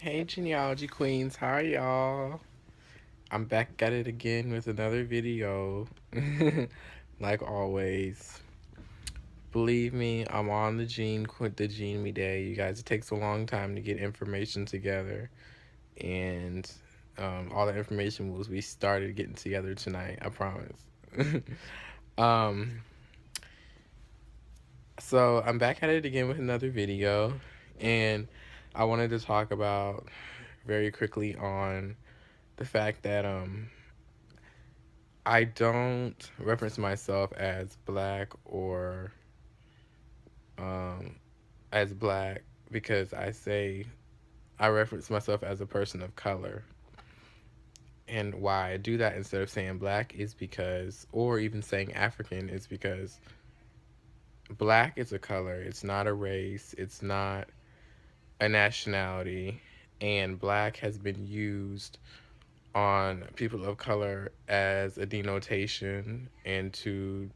Hey, genealogy queens, how are y'all? I'm back at it again with another video. Like always. Believe me, I'm on the gene me day. You guys, it takes a long time to get information together. And all the information was we started getting together tonight, I promise. um, so I'm back at it again with another video. And I wanted to talk about very quickly on the fact that I don't reference myself as black or um, as black because I reference myself as a person of color. And why I do that instead of saying black is because, or even saying African, is because black is a color. It's not a race. It's not a nationality. And black has been used on people of color as a denotation and to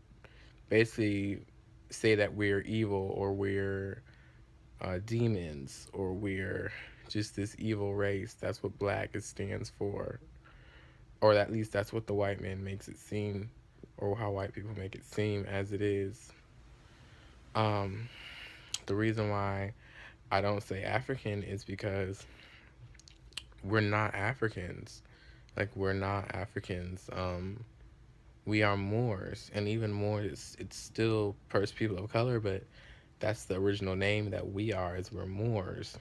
basically say that we're evil or we're demons or we're just this evil race. That's what black stands for, or at least that's what the white man makes it seem, or how white people make it seem as it is. Um, the reason why I don't say African is because we're not Africans. Like we're not Africans. We are Moors, and even Moors, it's still first people of color, but that's the original name that we are, is we're Moors.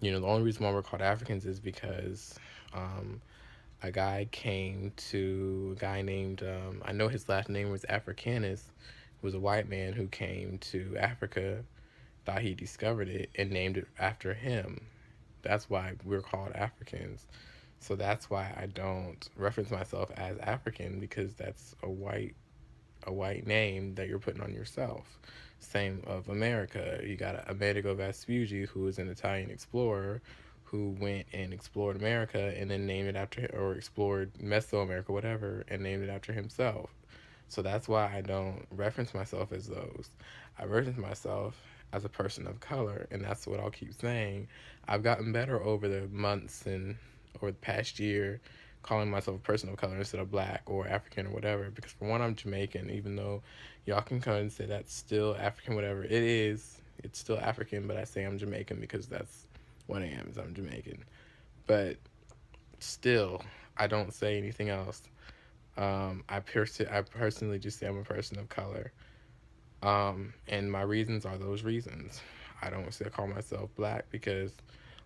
The only reason why we're called Africans is because um, a guy named, I know his last name was Africanus, who was a white man who came to Africa, thought he discovered it, and named it after him. That's why we're called Africans. So that's why I don't reference myself as African, because that's a white name that you're putting on yourself. Same of America. You got Amerigo Vespucci, who was an Italian explorer who went and explored America and then named it after, or explored Mesoamerica, whatever, and named it after himself. So that's why I don't reference myself as those. I reference myself as a person of color, and that's what I'll keep saying. I've gotten better over the months and over the past year calling myself a person of color instead of black or African or whatever. Because for one, I'm Jamaican, even though y'all can come and say that's still African, whatever. It is. It's still African, but I say I'm Jamaican because that's what I am, is I'm Jamaican. But still, I don't say anything else. I personally just say I'm a person of color. And my reasons are those reasons. I don't still call myself black because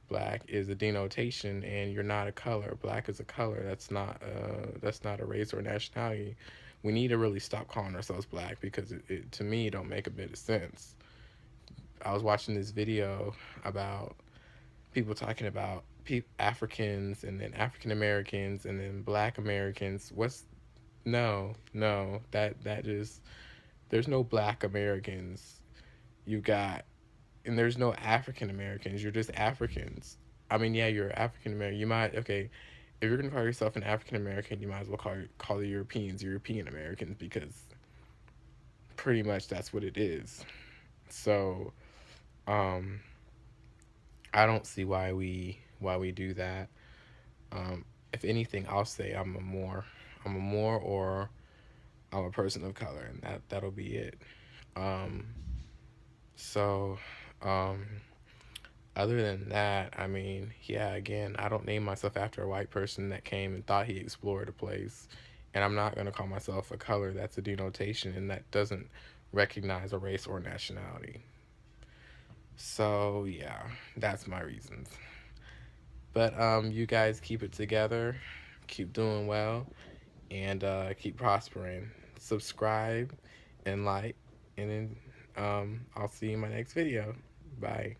black is a denotation and you're not a color. Black is a color. That's not a race or nationality. We need to really stop calling ourselves black because it to me don't make a bit of sense. I was watching this video about people talking about Africans and then African Americans and then Black Americans. No, that just, there's no Black Americans. You got, and there's no African Americans. You're just Africans. I mean, yeah, you're African American. You might, okay, if you're gonna call yourself an African American, you might as well call the Europeans European Americans because pretty much that's what it is. So, um, I don't see why we do that. If anything, I'll say I'm a Moor, or I'm a person of color, and that'll be it. Um, so, um, other than that, I mean, yeah, again, I don't name myself after a white person that came and thought he explored a place, and I'm not gonna call myself a color. That's a denotation, and that doesn't recognize a race or nationality. So yeah, that's my reasons. But you guys keep it together, keep doing well, and keep prospering. Subscribe and like, and then I'll see you in my next video. Bye.